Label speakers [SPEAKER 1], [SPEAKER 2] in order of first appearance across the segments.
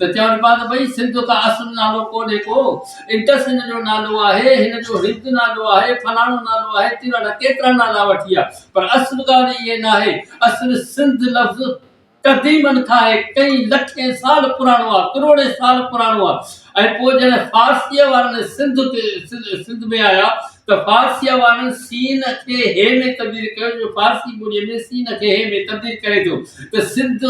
[SPEAKER 1] त चवनि पिया त भई सिंध का असुल नालो कोन्हे को, इंडस हिन जो नालो आहे, हिन जो हिंद नालो आहे, फलाणो नालो आहे, तीराड़ा केतिरा नाला वठी विया, पर असुल ॻाल्हि इहे न आहे। असुल सिंध लफ़्ज़ क़दीमनि खां आहे, कई लखे साल पुराणो आहे, करोड़े साल पुराणो आहे। ऐं पोइ जॾहिं फारसीअ वारनि सिंध में आया त फारसीअ वारनि सीन खे हे में तब्दील कयो, जो फारसी ॿोलीअ में सीन खे हे में तब्दील करे थो, त सिंध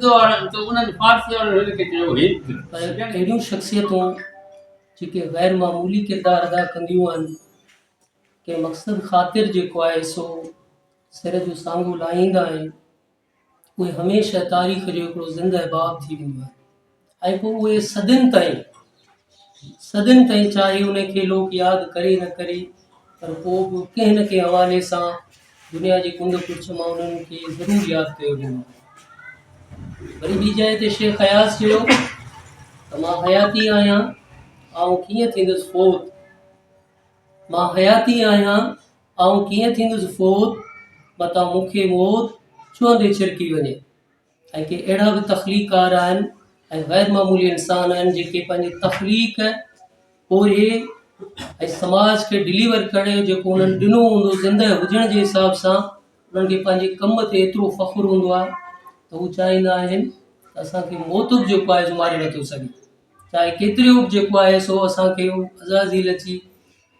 [SPEAKER 1] वारनि त उन्हनि फारसी वारनि हुनखे चयो हिंद।
[SPEAKER 2] पर अहिड़ियूं शख़्सियतूं जेके ग़ैर मामूली किरदारु अदा कंदियूं आहिनि, के मक़सदु ख़ातिर जेको आहे सो सिर जो साम्हूं लाहींदा आहिनि, उहे हमेशह तारीख़ जो हिकिड़ो ज़िंदह बाब थी वेंदो आहे। ऐं पोइ उहे सदियुनि ताईं चाहे उनखे लोग यादि करे न करे, पर पोइ बि कंहिं न कंहिं हवाले सां दुनिया जी कुंड कुछ मां उन्हनि खे ज़रूरु यादि कयो वेंदो। वरी ॿी जाइ ते शेख हयास चयो त मां हयाती आहियां, ऐं कीअं थींदुसि फ़ौत, मां हयाती आहियां ऐं कीअं थींदुसि फ़ौत, मतां मूंखे मौत छुहंदे छिरकी वञे। ऐं के अहिड़ा बि तख़लीक़कार आहिनि ऐं ग़ैर मामूली इंसान आहिनि जेके पंहिंजी तख़लीक़ पोइ ऐं समाज खे डिलीवर करे जेको उन्हनि ॾिनो हूंदो ज़िंदह हुजण जे हिसाब सां, उन्हनि खे पंहिंजे कम ते एतिरो फ़ख़्रु हूंदो आहे त हू चाहींदा आहिनि त असांखे मौत बि जेको आहे सो मारे नथो सघे, चाहे केतिरो बि जेको आहे सो असांखे अज़ाज़ील अची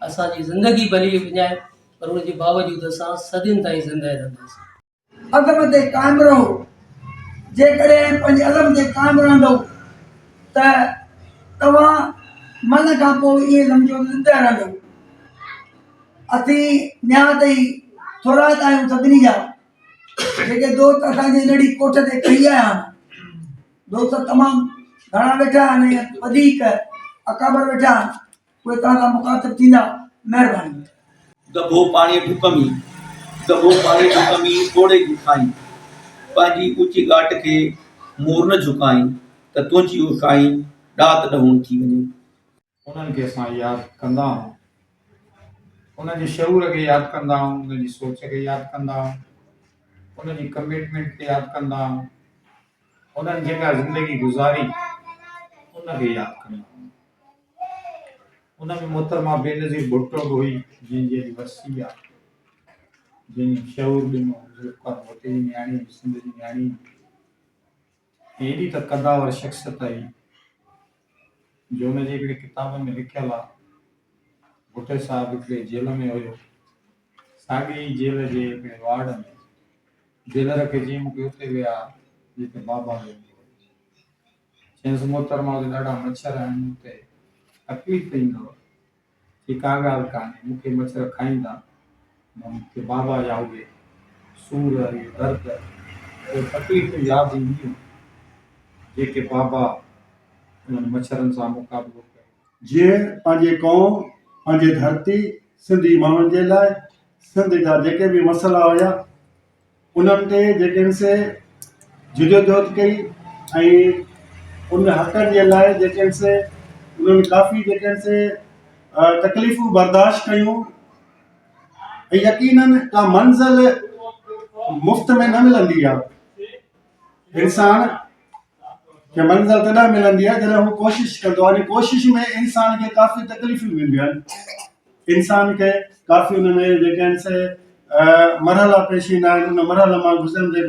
[SPEAKER 2] असांजी ज़िंदगी भली विञाए, पर उनजे बावजूदि असां सदियुनि ताईं ज़िंदह रहंदासीं।
[SPEAKER 3] अज़म ते क़ाइमु रहो, जेकॾहिं पंहिंजे अज़म ते क़ाइमु रहंदो त तव्हां मन खां पोइ इहे सम्झो ज़िंदह रहंदो। असीं न्याह ताईं थोरात आहियूं सभिनी जा, जेके दोस्त असांजे नड़ी कोठ ते खई आया आहिनि, दोस्त तमामु घणा वेठा आहिनि, वधीक अकाबर वेठा आहिनि, उहे तव्हां सां मुखातिब थींदा, महिरबानी।
[SPEAKER 4] दॿो पाणी ढुकमी, दॿो पाणी ढुकमी थोड़े जी खाई, पंहिंजी ऊची घाट खे मोर न झुकाई, त तुंहिंजी उखाई ॾात ॾहूं थी वञे।
[SPEAKER 5] उन्हनि खे असां यादि कंदा आहियूं, उन्हनि जे शऊर खे यादि कंदा आहियूं, उन्हनि जी सोच खे यादि कंदा आहियूं, उन्हनि जी कमिटमेंट खे यादि कंदा आहियूं, उन्हनि जेका ज़िंदगी गुज़ारी उनखे यादि कंदा आहियूं। उनमें मोहतरमा बेनज़ीर भुट्टो बि हुई, जंहिंजी अॼु वरसी आहे, जंहिं शऊर ॾिनो, ज़ुल्फ़कार भुट्टे जी न्याणी, सिंध जी न्याणी, एॾी त कदावर शख़्सियत आई जो उनजे हिकिड़े किताब में लिखियल आहे, भुट्टे साहिबु हिकिड़े जेल में हुयो, साॻी जेल जे हिकिड़े वार्ड में जेलर खे चई मूंखे उते विया जिते बाबा वेंदो हुयो, चयसि मोहतरमा हुते ॾाढा मच्छर आहिनि, उते तकलीफ़ ईंदव, की का ॻाल्हि कान्हे, मूंखे मच्छर खाईंदा, मूंखे बाबा जा उहे सूर दर्द उहे तकलीफ़ूं यादि ईंदियूं जेके बाबा उन्हनि मच्छरनि सां मुक़ाबिलो कयो।
[SPEAKER 6] जीअं पंहिंजे क़ौम, पंहिंजे धरती, सिंधी माण्हुनि जे लाइ सिंध जा जेके बि मसइला हुया उन्हनि ते जेकनि से जुदोजहद कई, ऐं उन हक़नि जे लाइ जेकनि से उन्हनि काफ़ी जेकनि से तकलीफ़ूं बर्दाश्त कयूं। ऐं यकीनन का मंज़िल मुफ़्त में न मिलंदी आहे, इंसान खे मंज़िल तॾहिं मिलंदी आहे जॾहिं हू कोशिशि कंदो आहे, कोशिश में इंसान खे काफ़ी तकलीफ़ूं मिलंदियूं आहिनि, इंसान खे काफ़ी उन में जेके आहिनि से मरहला पेश ईंदा आहिनि, उन मरहला मां गुज़रंदे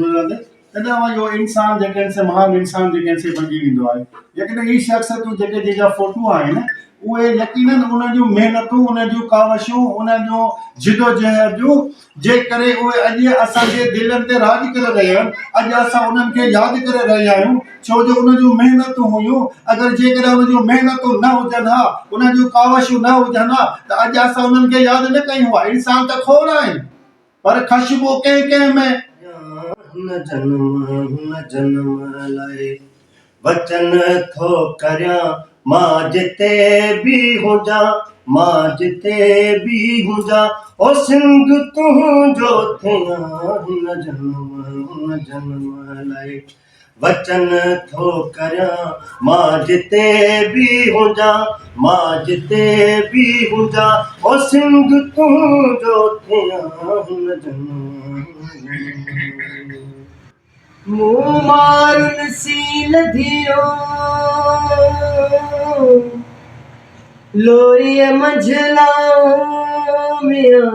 [SPEAKER 6] तॾहिं उहो इंसान जेके आहिनि से महान इंसान जेके आहिनि से बणिजी वेंदो आहे। यकीन ही शख़्सियतूं जेके जेका फोटू आहिनि उहे यकीनन उन जूं महिनतूं, उन जूं कावशूं, उन जूं जिदोजहदूं जे करे उहे अॼु असांजे दिलनि ते राज करे रहिया आहिनि, अॼु असां उन्हनि खे यादि करे रहिया आहियूं, छो जो उन जूं महिनतूं हुयूं। अगरि जेकॾहिं उन जूं महिनतूं न हुजनि हा, उन जूं कावशूं न हुजनि हा, त अॼु असां उन्हनि खे यादि न कयूं हा। इंसान त खोड़ आहिनि, पर ख़ुशबू कंहिं कंहिं में
[SPEAKER 7] हुन जन्म लाइ वचन थो करियां, मां जिते बि हुजां, मां जिते बि हुजां, ओ सिंध तुंहिंजो थियां। हुन जन्म लाइ वचन थो करियां, मां जिते बि हुजां, मां जिते बि हुजां, ओ सिंध तुंहिंजो थियां। हुन जन्म मुंह मारुन सील धियो लोई मंझलाऊं मियां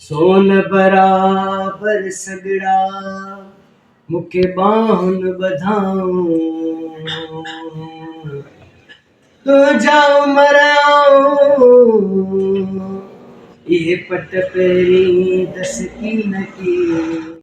[SPEAKER 7] सोन बराबर सगड़ा मुके बाहुन बधाऊं तो जाओ मराऊं ये पट पेरी दस की नकी